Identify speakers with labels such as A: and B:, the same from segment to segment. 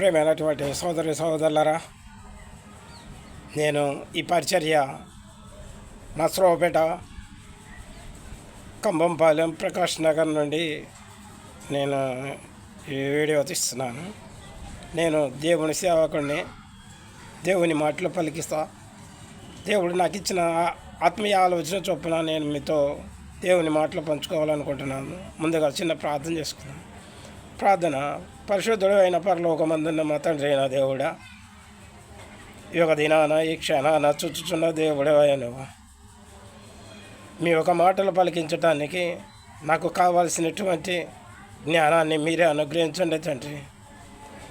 A: ప్రియమైనటువంటి సోదరులరా, నేను ఈ పరిచర్య నసరావుపేట కంబంపాలెం ప్రకాష్ నగర్ నుండి నేను ఈ వీడియో తీస్తున్నాను. నేను దేవుని సేవకుడిని. దేవుని మాటలు పలికిస్తా. దేవుడు నాకు ఇచ్చిన ఆత్మీయ ఆలోచన చొప్పున నేను మీతో దేవుని మాటలు పంచుకోవాలనుకుంటున్నాను. ముందుగా చిన్న ప్రార్థన చేసుకున్నాను. ప్రార్థన. పరిశుద్ధుడు అయిన పరలోకమందున్న మా తండ్రి అయిన దేవుడా, ఈ యొక్క దినాన ఈ క్షణాన చుచ్చుచున్న దేవుడు అయినవా, మీ ఒక మాటలు పలికించడానికి నాకు కావాల్సినటువంటి జ్ఞానాన్ని మీరే అనుగ్రహించండి తండ్రి.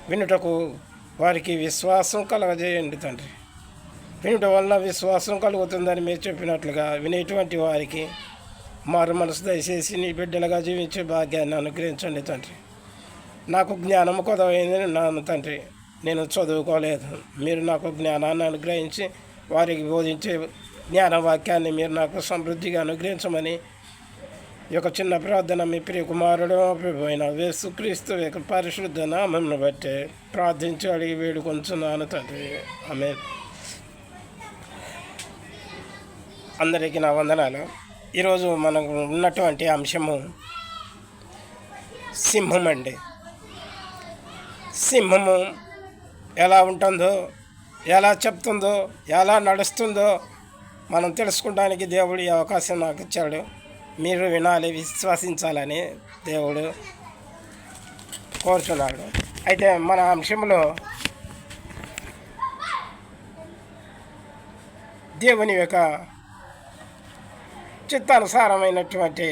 A: వినుటకు వారికి విశ్వాసం కలగజేయండి తండ్రి. వినుట వల్ల విశ్వాసం కలుగుతుందని మీరు చెప్పినట్లుగా వినేటువంటి వారికి మారు మనసు దయచేసి నీ బిడ్డలుగా జీవించే భాగ్యాన్ని అనుగ్రహించండి తండ్రి. నాకు జ్ఞానం కొదవైంది నాన్న తండ్రి. నేను చదువుకోలేదు. మీరు నాకు జ్ఞానాన్ని అనుగ్రహించి వారికి బోధించే జ్ఞాన వాక్యాన్ని మీరు నాకు సమృద్ధిగా అనుగ్రహించమని ఈ యొక్క చిన్న ప్రార్థన మీ ప్రియ కుమారుడు అయిన యేసుక్రీస్తు యొక్క పరిశుద్ధ నామమును బట్టి ప్రార్థించి అడిగి వేడుకొంచున్నాను తండ్రి. ఆమేన్. అందరికీ నా వందనాలు. ఈరోజు మనకు ఉన్నటువంటి అంశము సింహం అండి. సింహము ఎలా ఉంటుందో, ఎలా చెప్తుందో, ఎలా నడుస్తుందో మనం తెలుసుకోవడానికి దేవుడు ఈ అవకాశం నాకు ఇచ్చాడు. మీరు వినాలి, విశ్వసించాలని దేవుడు కోరుతున్నాడు. అయితే మన అంశంలో దేవుని యొక్క చిత్తానుసారమైనటువంటి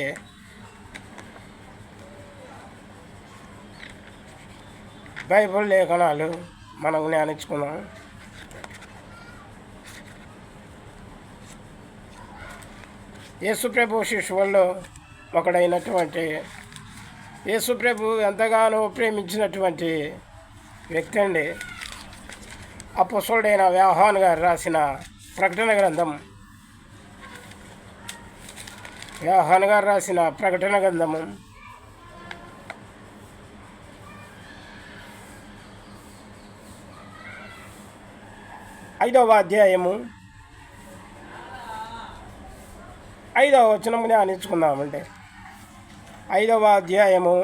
A: బైబిల్ లేఖనాలు మనం జ్ఞానించుకున్నాం. యేసుప్రభు శిష్యుల్లో ఒకడైనటువంటి యేసుప్రభు ఎంతగానో ప్రేమించినటువంటి వ్యక్తి అండి. అపోస్తలుడైన యోహాను గారు రాసిన ప్రకటన గ్రంథం, యోహాను గారు రాసిన ప్రకటన గ్రంథము 5వ అధ్యాయము 5వ వచనం ధ్యానించుకుందామంటే 5వ అధ్యాయము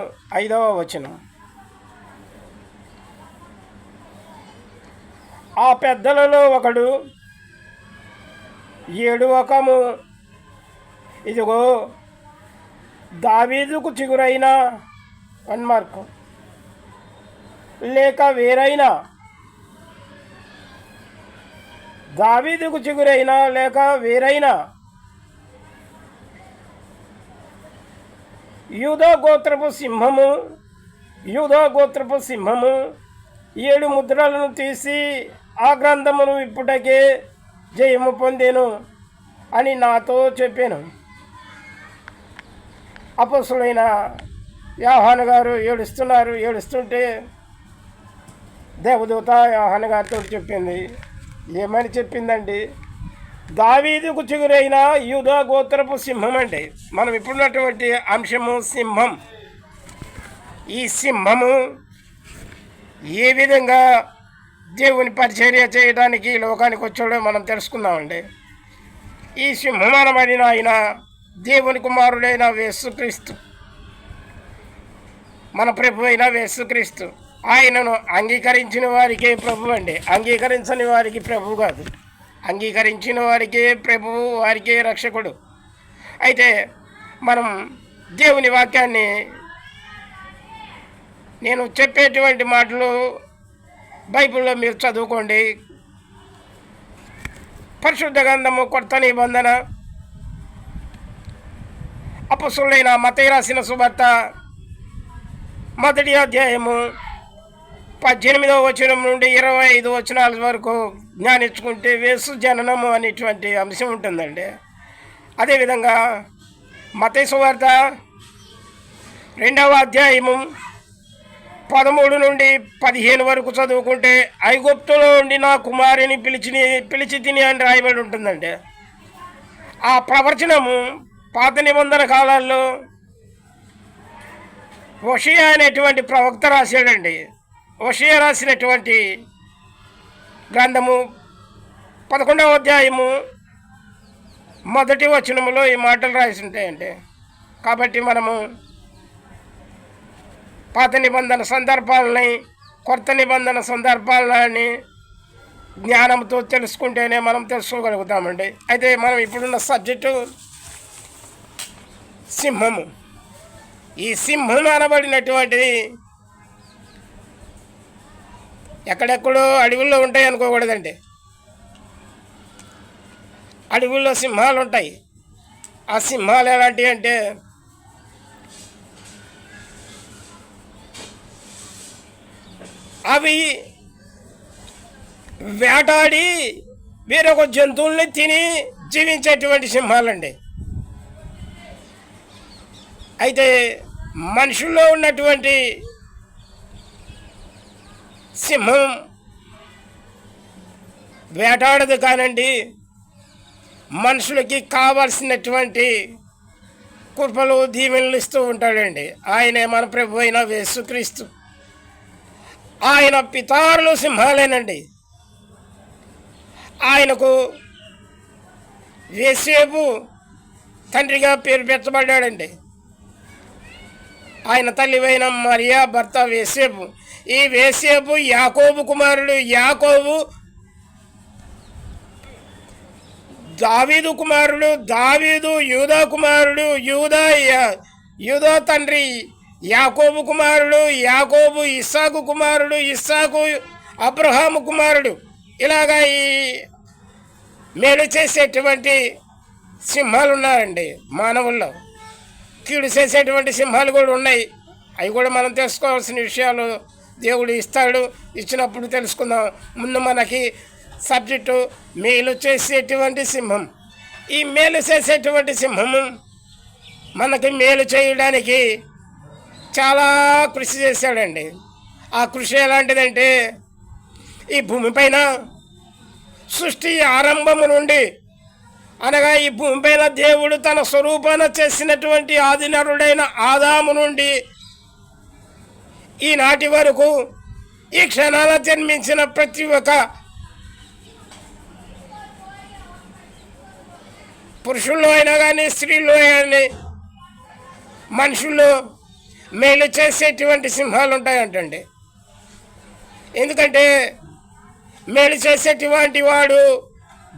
A: 5వ వచనం. ఆ పెద్దలలో ఒకడు ఏడువకము, ఇదిగో దావీదుకు చిగురైన వన్మార్కు లేక వేరైనా, దావీదుకు చిగురైన లేక వేరైన యూదా గోత్రపు సింహము 7 ముద్రలను తీసి ఆ గ్రంథమును ఇప్పుటకే జయము పొందెను అని నాతో చెప్పాను. అపోస్తలుడైన యోహాను గారు ఏడుస్తుంటే దేవదూత యోహాను గారితో చెప్పింది. ఏమని చెప్పిందండి? దావీదుకు చిగురైన యూదా గోత్రపు సింహం అండి. మనం ఇప్పుడున్నటువంటి అంశము సింహం. ఈ సింహము ఏ విధంగా దేవుని పరిచర్య చేయడానికి లోకానికి వచ్చాడో మనం తెలుసుకుందామండి. ఈ సింహమనబడిన ఆయన దేవుని కుమారుడైన యేసుక్రీస్తు, మన ప్రభు అయిన యేసుక్రీస్తు. ఆయనను అంగీకరించిన వారికే ప్రభు అండి. అంగీకరించని వారికి ప్రభు కాదు. అంగీకరించిన వారికే ప్రభువు, వారికే రక్షకుడు. అయితే మనం దేవుని వాక్యాన్ని, నేను చెప్పేటువంటి మాటలు బైబిల్లో మీరు చదువుకోండి. పరిశుద్ధ గ్రంథము కొత్త నిబంధన అపోస్తలుడైన మత్తయి రాసిన సువార్త 1వ అధ్యాయము 18వ వచనం నుండి 25 వచనాల వరకు జ్ఞానించుకుంటే యేసు జననము అనేటువంటి అంశం ఉంటుందండి. అదేవిధంగా మత్తయి సువార్త 2వ అధ్యాయము 13 నుండి 15 వరకు చదువుకుంటే ఐగుప్తులో నుండి నా కుమారుని పిలిచి తిని అని రాయబడి ఉంటుందండి. ఆ ప్రవచనము పాత నిబంధన కాలాల్లో హోషేయ అనేటువంటి ప్రవక్త రాశాడండి. హోషేయ రాసినటువంటి గ్రంథము 11వ అధ్యాయము మొదటి వచనములో ఈ మాటలు రాసి ఉంటాయండి. కాబట్టి మనము పాత నిబంధన సందర్భాలని, కొత్త నిబంధన సందర్భాలని జ్ఞానంతో తెలుసుకుంటేనే మనం తెలుసుకోగలుగుతామండి. అయితే మనం ఇప్పుడున్న సబ్జెక్టు సింహము. ఈ సింహం అనబడినటువంటిది ఎక్కడెక్కడో అడవుల్లో ఉంటాయి అనుకోకూడదండి. అడవుల్లో సింహాలు ఉంటాయి. ఆ సింహాలు ఎలాంటివి అంటే అవి వేటాడి వేరొక జంతువుల్ని తిని జీవించేటువంటి సింహాలండి. అయితే మనుషుల్లో ఉన్నటువంటి సింహం వేటాడదు కానండి, మనుషులకి కావాల్సినటువంటి కృపలు దీవెనలు ఇస్తూ ఉంటాడండి. ఆయనే మన ప్రభు అయిన యేసుక్రీస్తు. ఆయన పితారులు సింహాలేనండి. ఆయనకు యోసేపు తండ్రిగా పేరు పెట్టబడ్డాడండి. ఆయన తల్లివైన మరియా భర్త యోసేపు. ఈ యోసేపు యాకోబు కుమారుడు. యాకోబు దావీదు కుమారుడు. దావీదు యూదా కుమారుడు. యూదా తండ్రి యాకోబు కుమారుడు. యాకోబు ఇస్సాకు కుమారుడు. ఇస్సాకు అబ్రహాము కుమారుడు. ఇలాగా ఈ మేలు చేసేటువంటి సింహాలు ఉన్నారండి మానవుల్లో. కీడు చేసేటువంటి సింహాలు కూడా ఉన్నాయి. అవి కూడా మనం తెలుసుకోవాల్సిన విషయాలు దేవుడు ఇస్తాడు. ఇచ్చినప్పుడు తెలుసుకుందాం. ముందు మనకి సబ్జెక్టు మేలు చేసేటువంటి సింహం. ఈ మేలు చేసేటువంటి సింహము మనకి మేలు చేయడానికి చాలా కృషి చేశాడండి. ఆ కృషి ఎలాంటిదంటే, ఈ భూమిపైన సృష్టి ఆరంభము నుండి, అనగా ఈ భూమిపైన దేవుడు తన స్వరూపాన చేసినటువంటి ఆదినరుడైన ఆదాము నుండి ఈనాటి వరకు ఈ క్షణాన జన్మించిన ప్రతి ఒక్క పురుషుల్లో అయినా కానీ, స్త్రీల్లో కానీ, మనుషుల్లో మేలు చేసేటువంటి సింహాలు ఉంటాయంటండి. ఎందుకంటే మేలు చేసేటువంటి వాడు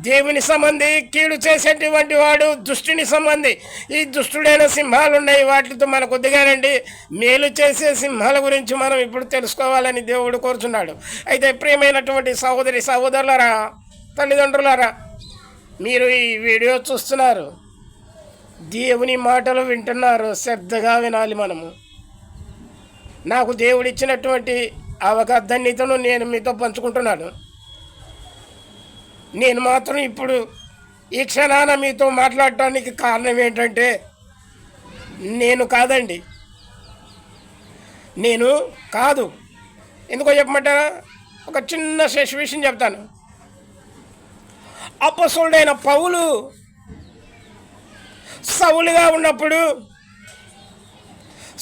A: దేవుని సంబంధి, కీడు చేసేటువంటి వాడు దుష్టుని సంబంధి. ఈ దుష్టుడైన సింహాలు ఉన్నాయి. వాటితో మనకు కొద్దిగానండి మేలు చేసే సింహాల గురించి మనం ఇప్పుడు తెలుసుకోవాలని దేవుడు కోరుచున్నాడు. అయితే ప్రియమైనటువంటి సహోదరి సహోదరులారా, తల్లిదండ్రులారా, మీరు ఈ వీడియో చూస్తున్నారు, దేవుని మాటలు వింటున్నారు. శ్రద్ధగా వినాలి. మనము నాకు దేవుడిచ్చినటువంటి ధన్యతను నేను మీతో పంచుకుంటున్నాను. నేను మాత్రం ఇప్పుడు ఈ క్షణాన మీతో మాట్లాడటానికి కారణం ఏంటంటే, నేను కాదు. ఎందుకో చెప్పమంటారా? ఒక చిన్న విషయం చెప్తాను. అపొస్తలుడైన పౌలు సౌలుగా ఉన్నప్పుడు,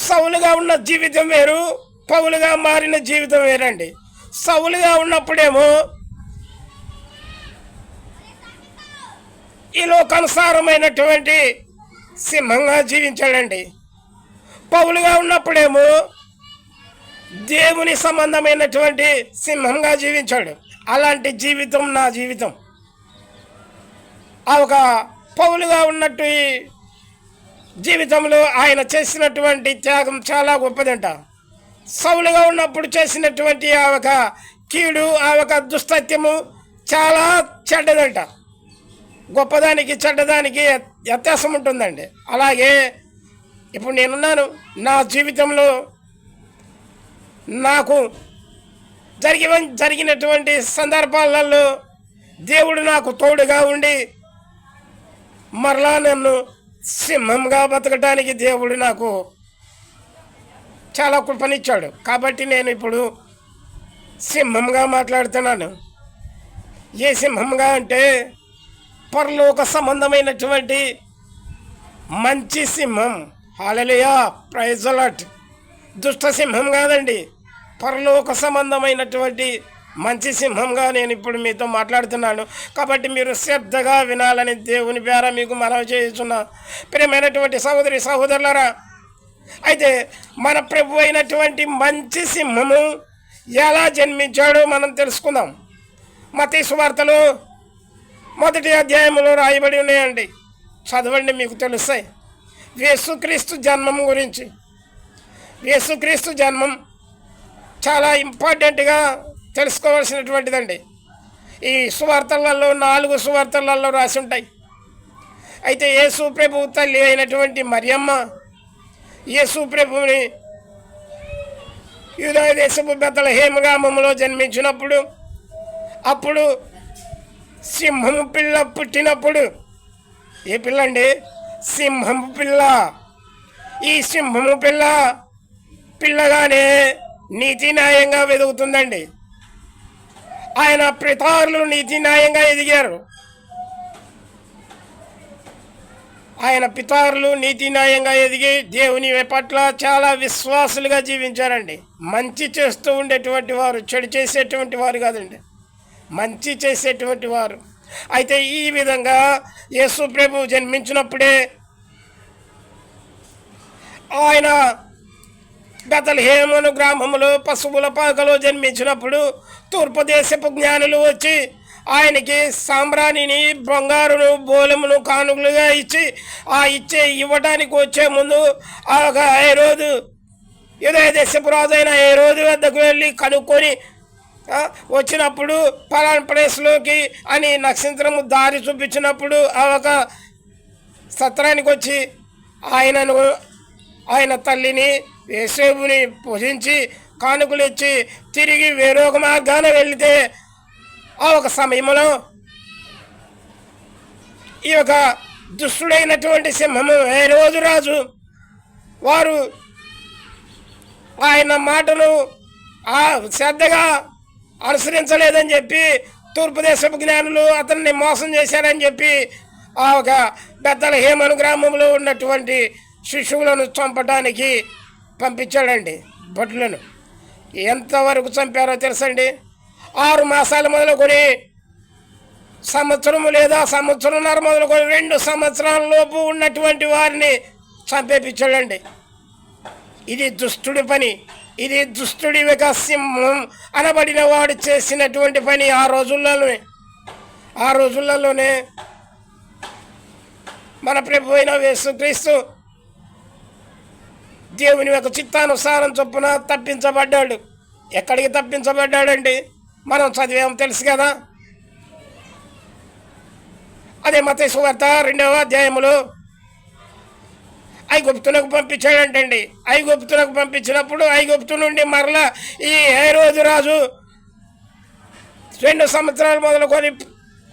A: సౌలుగా ఉన్న జీవితం వేరు, పౌలుగా మారిన జీవితం వేరండి. సౌలుగా ఉన్నప్పుడేమో ఈ లోకానుసారమైనటువంటి సింహంగా జీవించాడండి. పౌలుగా ఉన్నప్పుడేమో దేవుని సంబంధమైనటువంటి సింహంగా జీవించాడు. అలాంటి జీవితం నా జీవితం. ఆ ఒక పౌలుగా ఉన్నట్టు ఈ జీవితంలో ఆయన చేసినటువంటి త్యాగం చాలా గొప్పదంట. సౌలుగా ఉన్నప్పుడు చేసినటువంటి ఆ ఒక కీడు, ఆ ఒక దుస్తత్యము చాలా చెడ్డదంట. గొప్పదానికి చెడ్డదానికి వ్యత్యాసం ఉంటుందండి. అలాగే ఇప్పుడు నేనున్నాను. నా జీవితంలో నాకు జరిగినటువంటి సందర్భాలలో దేవుడు నాకు తోడుగా ఉండి మరలా నన్ను సింహంగా బతకడానికి దేవుడు నాకు చాలా కృపనిచ్చాడు. కాబట్టి నేను ఇప్పుడు సింహంగా మాట్లాడుతున్నాను. ఏ సింహంగా అంటే, పరలోక సంబంధమైనటువంటి మంచి సింహం. హల్లెలూయా, ప్రైజ్ ది లార్డ్. దుష్ట సింహం కాదండి. పరలోక సంబంధమైనటువంటి మంచి సింహంగా నేను ఇప్పుడు మీతో మాట్లాడుతున్నాను. కాబట్టి మీరు శ్రద్ధగా వినాలని దేవుని పేర మీకు మనవి చేస్తున్నా. ప్రియమైనటువంటి సహోదరి సహోదరులారా, అయితే మన ప్రభు అయినటువంటి మంచి సింహము ఎలా జన్మించాడో మనం తెలుసుకుందాం. మత్తయి సువార్తలో 1వ అధ్యాయంలో రాయబడి ఉన్నాయండి, చదవండి, మీకు తెలుస్తాయి. యేసుక్రీస్తు జన్మం గురించి. యేసుక్రీస్తు జన్మం చాలా ఇంపార్టెంట్గా తెలుసుకోవాల్సినటువంటిదండి. ఈ సువార్తలలో 4 సువార్తలలో రాసి ఉంటాయి. అయితే యేసు ప్రభు తల్లి అయినటువంటి మరియమ్మ యేసు ప్రభువుని యూదా దేశపు బెత్లెహేము గ్రామంలో జన్మించినప్పుడు, అప్పుడు సింహము పిల్ల పుట్టినప్పుడు, ఏ పిల్ల అండి? సింహము పిల్ల. ఈ సింహము పిల్లగానే నీతి న్యాయంగా వెదుగుతుందండి. ఆయన పితారులు నీతి న్యాయంగా ఎదిగారు. ఆయన పితారులు నీతి న్యాయంగా ఎదిగి దేవుని పట్ల చాలా విశ్వాసులుగా జీవించారండి. మంచి చేస్తూ ఉండేటువంటి వారు, చెడు చేసేటువంటి వారు కాదండి, మంచి చేసేటువంటి వారు. అయితే ఈ విధంగా యేసు ప్రభు జన్మించినప్పుడే ఆయన బెత్లెహేము గ్రామంలో పశువుల పాకలో జన్మించినప్పుడు తూర్పు దేశపు జ్ఞానులు వచ్చి ఆయనకి సాంబ్రాణిని, బంగారును, బోలమును కానుకలుగా ఇచ్చి ఇవ్వడానికి వచ్చే ముందు హేరోదు, యూదయ దేశపు రాజు అయిన హేరోదు వద్దకు వెళ్ళి కనుక్కొని వచ్చినప్పుడు పలానా ప్లేస్లోకి అని నక్షత్రము దారి చూపించినప్పుడు ఒక సత్రానికి వచ్చి ఆయన తల్లిని యేసేపుని పూజించి కానుకలు ఇచ్చి తిరిగి వేరొక మార్గాన వెళితే ఒక సమయంలో ఈ యొక్క దుష్టుడైనటువంటి సింహము హేరోదు రాజు వారు ఆయన మాటను శ్రద్ధగా అనుసరించలేదని చెప్పి తూర్పు దేశపు జ్ఞానులు అతన్ని మోసం చేశారని చెప్పి ఒక బెత్లెహేము గ్రామంలో ఉన్నటువంటి శిశువులను చంపడానికి పంపించాడండి. భటులను ఎంతవరకు చంపారో తెలుసండి? 6 మాసాలు మొదలుకొని సంవత్సరము లేదా సంవత్సరంన్నర మొదలుకొని 2 సంవత్సరాల లోపు ఉన్నటువంటి వారిని చంపేపించాడండి. ఇది దుష్టుడి పని. ఇది దుష్టుడి యొక్క సింహం అనబడిన వాడు చేసినటువంటి పని. ఆ రోజులలోనే మన ప్రభు అయిన యేసుక్రీస్తు దేవుని యొక్క చిత్తానుసారం చొప్పున తప్పించబడ్డాడు. ఎక్కడికి తప్పించబడ్డాడండి? మనం చదివాము, తెలుసు కదా. అదే మత్తయి సువార్త 2వ అధ్యాయంలో ఐగుప్తునకు పంపించాడంటండి. ఐగుప్తునకు పంపించినప్పుడు ఐగుప్తు నుండి మరలా ఈ హేరోదు రాజు 2 సంవత్సరాలు మొదలుకొని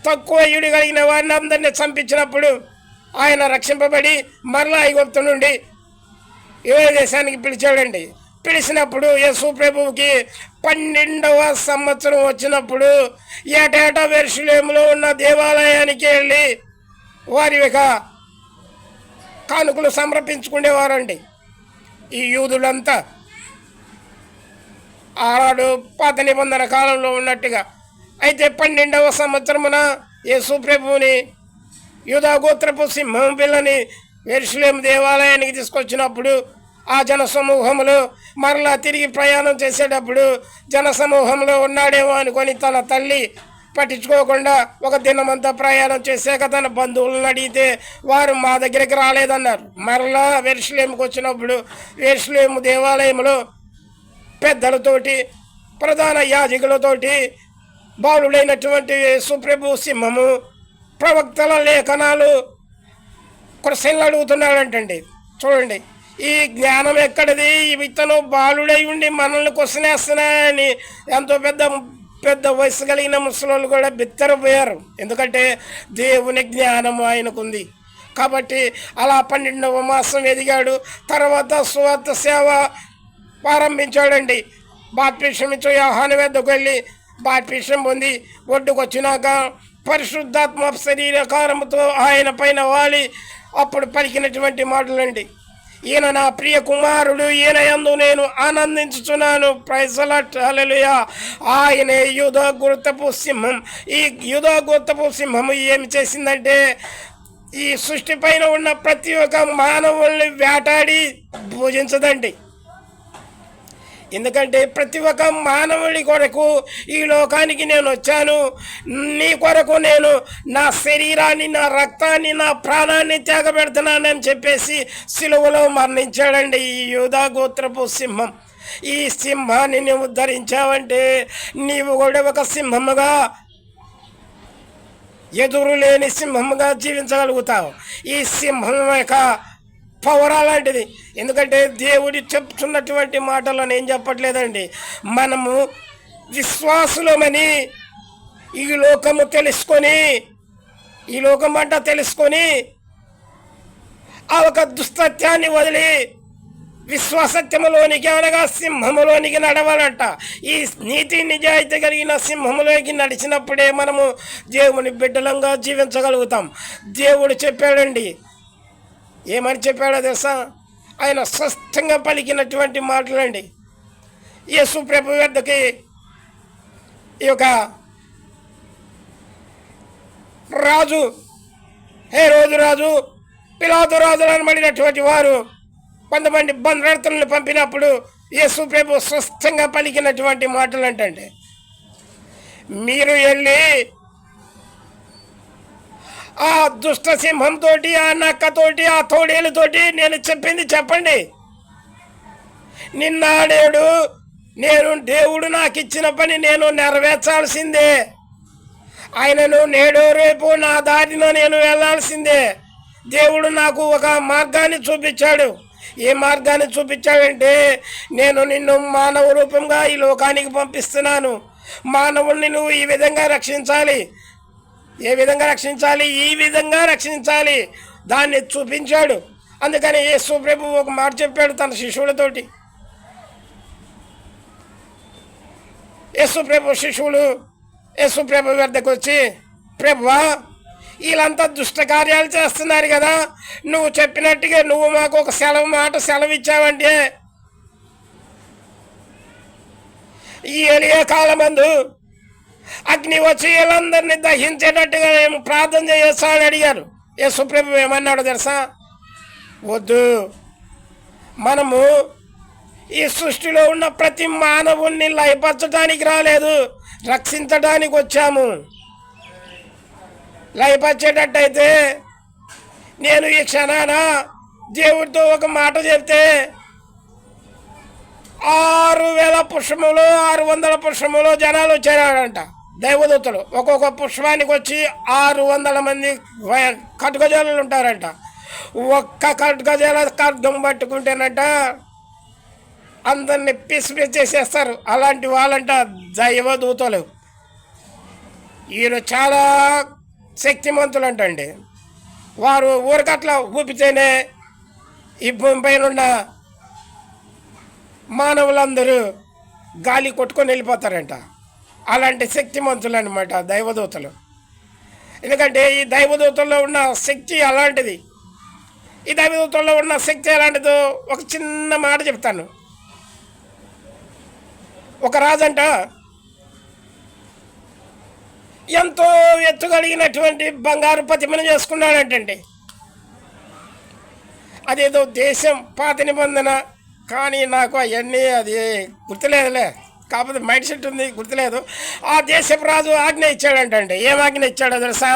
A: తక్కువ ఈడు కలిగిన వారిని అందరినీ చంపించినప్పుడు ఆయన రక్షింపబడి మరలా ఐగుప్తు నుండి యూదా దేశానికి పిలిచాడండి. పిలిచినప్పుడు యేసు ప్రభువుకి 12వ సంవత్సరం వచ్చినప్పుడు ఏటేటా యెరూషలేములో ఉన్న దేవాలయానికి వెళ్ళి వారి యొక్క కానుకలు సమర్పించుకునేవారండి ఈ యూదులంతా. ఆనాడు పాత నిబంధన కాలంలో ఉన్నట్టుగా. అయితే 12వ సంవత్సరమున యేసు ప్రభువుని యూదా గోత్రపు సింహం పిల్లని యెరూషలేము దేవాలయానికి తీసుకొచ్చినప్పుడు ఆ జనసమూహంలో మరలా తిరిగి ప్రయాణం చేసేటప్పుడు జనసమూహంలో ఉన్నాడేమో అనుకొని తన తల్లి పట్టించుకోకుండా ఒక దినమంతా ప్రయాణం చేశాక తన బంధువులను అడిగితే వారు మా దగ్గరికి రాలేదన్నారు. మరలా యెరూషలేముకి వచ్చినప్పుడు యెరూషలేము దేవాలయంలో పెద్దలతోటి, ప్రధాన యాజకులతోటి బాలుడైనటువంటి యేసు ప్రభు సింహము ప్రవక్తల లేఖనాలు క్వశ్చన్లు అడుగుతున్నాడంటండి. చూడండి, ఈ జ్ఞానం ఎక్కడిది? ఇతను బాలుడై ఉండి మనల్ని క్వశ్చన్ వేస్తున్నాయని ఎంతో పెద్ద వయసు కలిగిన ముసలోళ్ళు కూడా బిత్తరపోయారు. ఎందుకంటే దేవుని జ్ఞానం ఆయనకుంది కాబట్టి. అలా 12వ మాసం ఎదిగాడు. తర్వాత సువార్త సేవ ప్రారంభించాడండి. బాప్టిసం ఇచ్చే యోహాను వద్దకు వెళ్ళి బాప్టిసం పొంది ఒడ్డుకు వచ్చినాక పరిశుద్ధాత్మ శరీరకారముతో ఆయన పైన వాలి అప్పుడు పలికినటువంటి మాటలండి. ఈయన నా ప్రియ కుమారుడు, ఈయన యందు నేను ఆనందించుచున్నాను. ప్రైజ్ ది లార్డ్, హల్లెలూయా. ఆయనే యూదా గోత్రపు సింహం. ఈ యూదా గోత్రపు సింహము ఏమి చేసిందంటే ఈ సృష్టి పైన ఉన్న ప్రతి ఒక్క మానవుల్ని వేటాడి భుజించదండి. ఎందుకంటే ప్రతి ఒక్క మానవుడి కొరకు ఈ లోకానికి నేను వచ్చాను, నీ కొరకు నేను నా శరీరాన్ని, నా రక్తాన్ని, నా ప్రాణాన్ని త్యాగపెడుతున్నానని చెప్పేసి సిలువలో మరణించాడండి ఈ యూదా గోత్రపు సింహం. ఈ సింహాన్ని నువ్వు ధరించావంటే నీవు కూడా ఒక సింహముగా, ఎదురు లేని సింహముగా జీవించగలుగుతావు. ఈ సింహం యొక్క పవర్ అలాంటిది. ఎందుకంటే దేవుడు చెప్తున్నటువంటి మాటలు నేను చెప్పట్లేదండి. మనము విశ్వాసులమని ఈ లోకము తెలుసుకొని, ఈ లోకం అంతా తెలుసుకొని ఆ ఒక దుస్తత్యాన్ని వదిలి విశ్వాసత్యములోనికి, అనగా సింహములోనికి నడవాలంట. ఈ నీతి నిజాయితీ కలిగిన సింహములోకి నడిచినప్పుడే మనము దేవుని బిడ్డలంగా జీవించగలుగుతాం. దేవుడు చెప్పాడండి, ఏమని చెప్పాడో తెలుసా? ఆయన స్పష్టంగా పలికినటువంటి మాటలండి. యేసు ప్రభు వద్దకి ఈ యొక్క రాజు, హేరోదు రాజు, పిలాతు రాజులు అనబడినటువంటి వారు కొంతమంది బంధువులను పంపినప్పుడు యేసు ప్రభు స్పష్టంగా పలికినటువంటి మాటలు ఏంటంటే, మీరు వెళ్ళి ఆ దుష్ట సింహంతో, ఆ నక్కతోటి, ఆ తోడేలుతోటి నేను చెప్పింది చెప్పండి. నిన్న నేడు నేను దేవుడు నాకు ఇచ్చిన పని నేను నెరవేర్చాల్సిందే. ఆయనను నేడు రేపు నా దారిలో నేను వెళ్ళాల్సిందే. దేవుడు నాకు ఒక మార్గాన్ని చూపించాడు. ఏ మార్గాన్ని చూపించాడంటే, నేను నిన్ను మానవ రూపంగా ఈ లోకానికి పంపిస్తున్నాను. మానవుల్ని నువ్వు ఈ విధంగా రక్షించాలి. ఏ విధంగా రక్షించాలి? ఈ విధంగా రక్షించాలి. దాన్ని చూపించాడు. అందుకని యేసు ప్రభు ఒక మాట చెప్పాడు తన శిష్యులతోటి. శిష్యులు యేసు ప్రభు వద్దకు వచ్చి, ప్రభువా, వీళ్ళంతా దుష్ట కార్యాలు చేస్తున్నారు కదా, నువ్వు చెప్పినట్టుగా నువ్వు మాకు ఒక సెలవు ఇచ్చావంటే ఈ ఎలియా కాలమందు అగ్ని వచ్చి వీళ్ళందరినీ దహించేటట్టుగా మేము ప్రార్థన చేస్తామని అడిగారు. యేసు ప్రభు ఏమన్నాడు తెలుసా? వద్దు, మనము ఈ సృష్టిలో ఉన్న ప్రతి మానవుణ్ణి లయపరచడానికి రాలేదు, రక్షించడానికి వచ్చాము. లయపరిచేటట్టయితే నేను ఈ క్షణాన దేవుడితో ఒక మాట చెప్తే 6,000 పుష్పములు 600 పుష్పములు జనాలు వచ్చారంట. దైవదూతలు ఒక్కొక్క పుష్పానికి వచ్చి 600 మంది ఖడ్గజాలు ఉంటారంట. ఒక్క ఖడ్గజాల ఖడ్గం పట్టుకుంటేనంట అందరినీ పిసి చేసేస్తారు. అలాంటి వాళ్ళంట దైవదూతలు. ఈయన చాలా శక్తిమంతులు అంటండి. వారు ఊరికట్లా ఊపితేనే ఈ భూమి పైన ఉన్న మానవులందరూ గాలి కొట్టుకొని వెళ్ళిపోతారంట. అలాంటి శక్తిమంతులు అనమాట దైవదూతలు. ఎందుకంటే ఈ దైవదూతల్లో ఉన్న శక్తి అలాంటిది. ఈ దైవదూతల్లో ఉన్న శక్తి ఎలాంటిదో ఒక చిన్న మాట చెప్తాను. ఒక రాజంట ఎంతో ఎత్తుగలిగినటువంటి బంగారు ప్రతిమను చేసుకున్నాడంటండి. అదేదో దేశం పాత నిబంధన, కానీ నాకు అవన్నీ అది గుర్తులేదులే, కాకపోతే మైండ్ సెట్ ఉంది, గుర్తులేదు. ఆ దేశపు రాజు ఆజ్ఞ ఇచ్చాడంటండి. ఏం ఆజ్ఞ ఇచ్చాడో తెలుసా?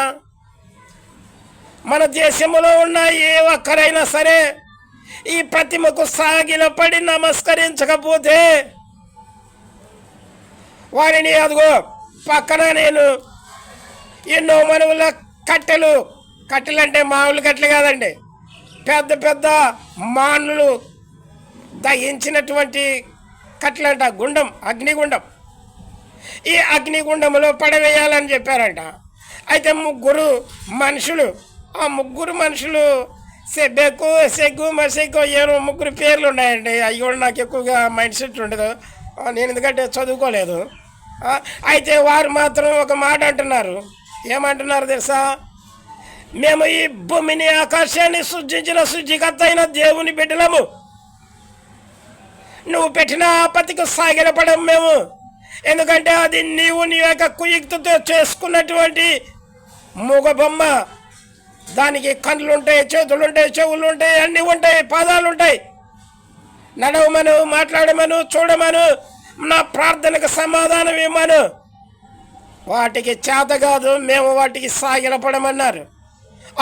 A: మన దేశంలో ఉన్న ఏ ఒక్కరైనా సరే ఈ ప్రతిమకు సాగిలపడి నమస్కరించకపోతే వారిని అదిగో పక్కన నేను ఎన్నో మనువుల కట్టెలు అంటే మామూలు కట్టెలు కాదండి, పెద్ద పెద్ద మానులు దహించినటువంటి కట్టెలంట, గుండం, అగ్నిగుండం. ఈ అగ్నిగుండంలో పడవేయాలని చెప్పారంట. అయితే ముగ్గురు మనుషులు సెబ్బెక్కు, సెగ్గు, మసెక్కు, ఏమో ముగ్గురు పేర్లు ఉన్నాయండి. అవి కూడా నాకు ఎక్కువగా మైండ్ సెట్ ఉండదు, నేను ఎందుకంటే చదువుకోలేదు. అయితే వారు మాత్రం ఒక మాట అంటున్నారు. ఏమంటున్నారు తెలుసా? మేము ఈ భూమిని ఆకాశాన్ని సృష్టించిన సృష్టికర్త అయిన దేవుని బిడ్డలము. నువ్వు పెట్టిన ఆపత్తికి సాగిలపడం మేము, ఎందుకంటే అది నీవు నీ యొక్క కుయుక్తితో చేసుకున్నటువంటి మూగ బొమ్మ. దానికి కళ్ళు ఉంటాయి, చేతులు ఉంటాయి, చెవులు ఉంటాయి, అన్నీ ఉంటాయి, పాదాలు ఉంటాయి. నడవమను, మాట్లాడమను, చూడమను, నా ప్రార్థనకు సమాధానం ఇవ్వమను. వాటికి చేత కాదు, మేము వాటికి సాగిలపడమన్నారు.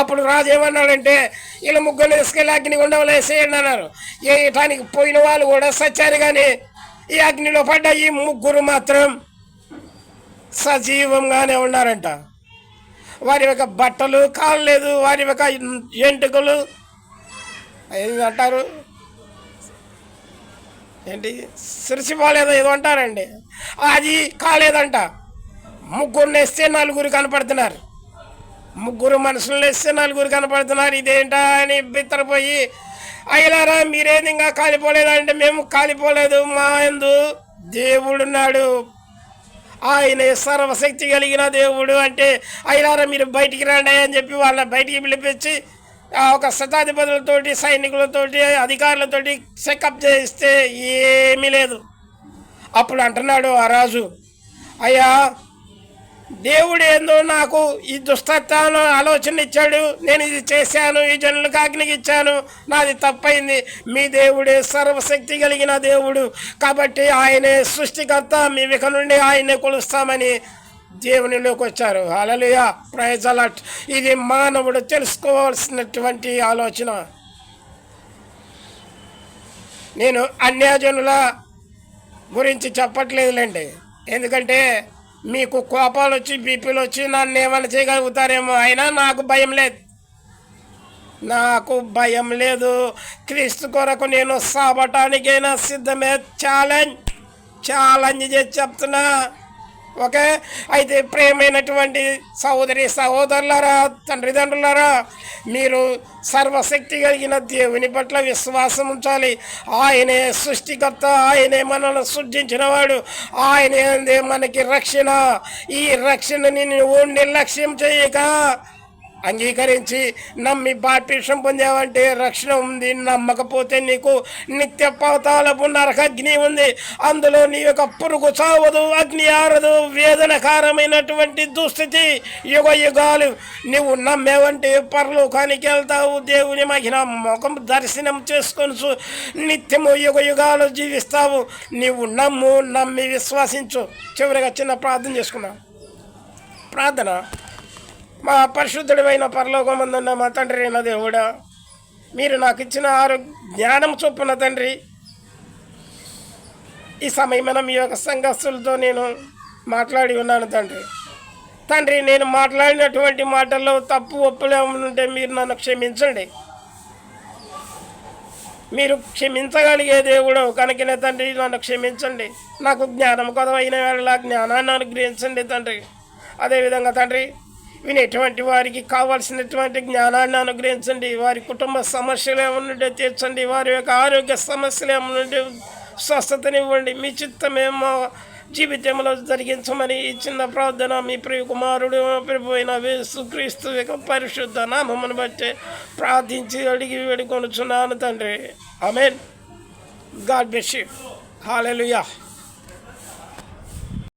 A: అప్పుడు రాజు ఏమన్నాడంటే, ఇలా ముగ్గురు వేసుకెళ్ళి అగ్నిగుండంలో వేసేయండి అన్నారు. వేయటానికి పోయిన వాళ్ళు కూడా సచ్చారు, కానీ ఈ అగ్నిలో పడ్డ ఈ ముగ్గురు మాత్రం సజీవంగానే ఉన్నారంట. వారి యొక్క బట్టలు కాలేదు, వారి యొక్క ఎంటుకలు అంటారు ఏంటి సిరిసిపోలేదో ఏదో అంటారండి, అది కాలేదంట. ముగ్గురు వేస్తే నలుగురు కనపడుతున్నారు, ముగ్గురు మనుషులు వేస్తే నలుగురు కనపడుతున్నారు. ఇదేంటా అని బిత్తరపోయి, అయ్యలారా మీరేది ఇంకా కాలిపోలేదంటే, మేము కాలిపోలేదు, మా యందు దేవుడున్నాడు, ఆయన సర్వశక్తి కలిగిన దేవుడు అంటే, అయ్యలారా మీరు బయటికి రండి అని చెప్పి వాళ్ళ బయటికి పిలిపించి ఒక శతాధిపతులతోటి, సైనికులతోటి, అధికారులతోటి చెకప్ చేస్తే ఏమీ లేదు. అప్పుడు అంటున్నాడు ఆ రాజు, అయ్యా దేవుడు ఏందో నాకు ఈ దుస్తత్వాన్ని ఆలోచన ఇచ్చాడు, నేను ఇది చేశాను, ఈ జనులకు ఆజ్ఞకి ఇచ్చాను, నాది తప్పైంది. మీ దేవుడే సర్వశక్తి కలిగిన దేవుడు కాబట్టి ఆయనే సృష్టికర్త, మేము ఇక నుండి ఆయనే కొలుస్తామని దేవునిలోకి వచ్చారు. హల్లెలూయా, ప్రైజ్ ది లార్డ్. ఇది మానవుడు తెలుసుకోవాల్సినటువంటి ఆలోచన. నేను అన్యజనుల గురించి చెప్పట్లేదులేండి, ఎందుకంటే మీకు కోపాలు వచ్చి బీపీలు వచ్చి నన్ను ఏమైనా చేయగలుగుతారేమో. అయినా నాకు భయం లేదు, నాకు భయం లేదు. క్రీస్తు కొరకు నేను సావటానికైనా సిద్ధమే. ఛాలెంజ్ చేసి చెప్తున్నా. ఓకే, అయితే ప్రియమైనటువంటి సహోదరి సహోదరులారా, తండ్రిదండ్రులారా, మీరు సర్వశక్తి కలిగిన దేవుని పట్ల విశ్వాసం ఉంచాలి. ఆయనే సృష్టికర్త, ఆయనే మనల్ని సృష్టించినవాడు, ఆయనే మనకి రక్షణ. ఈ రక్షణని నువ్వు నిర్లక్ష్యం చేయక అంగీకరించి నమ్మి బాప్తిసం పొందావంటే రక్షణ ఉంది. నమ్మకపోతే నీకు నిత్య పాతాళపు నరకాగ్ని ఉంది, అందులో నీ యొక్క పురుగు చావదు, అగ్ని ఆరదు, వేదనకరమైనటువంటి దుస్థితి యుగ యుగాలు. నువ్వు నమ్మేవంటే పరలోకానికి వెళ్తావు, దేవుని మహిమ ముఖం దర్శనం చేసుకొని నిత్యము యుగ యుగాలు జీవిస్తావు. నీవు నమ్మి విశ్వసించు. చివరిగా చిన్న ప్రార్థన చేసుకున్నావు. ప్రార్థన. మా పరిశుద్ధుడైన పరలోకమందున్న మా తండ్రి అయిన దేవుడా, మీరు నాకు ఇచ్చిన జ్ఞానం చొప్పున తండ్రి, ఈ సమయమైన మీ యొక్క సంఘస్థులతో నేను మాట్లాడి ఉన్నాను తండ్రి. నేను మాట్లాడినటువంటి మాటల్లో తప్పు ఒప్పులు ఉంటే మీరు నన్ను క్షమించండి. మీరు క్షమించగలిగే దేవుడు కనుకనే తండ్రి, నన్ను క్షమించండి. నాకు జ్ఞానం కొదవైన వేళ జ్ఞానాన్ని అనుగ్రహించండి తండ్రి. అదేవిధంగా తండ్రి, వినేటువంటి వారికి కావాల్సినటువంటి జ్ఞానాన్ని అనుగ్రహించండి. వారి కుటుంబ సమస్యలు ఏమన్నుంటే తీర్చండి, వారి యొక్క ఆరోగ్య సమస్యలు ఏమన్నుంటే స్వస్థతనివ్వండి. మీ చిత్తమేమో జీవితంలో జరిగించమని ఈ చిన్న ప్రార్థన మీ ప్రియ కుమారుడు ప్రభు అయిన యేసుక్రీస్తు యొక్క పరిశుద్ధ నామమును బట్టి ప్రార్థించి అడిగి వేడుకొనుచున్నాను తండ్రి. ఆమేన్. God bless you. హల్లెలూయా.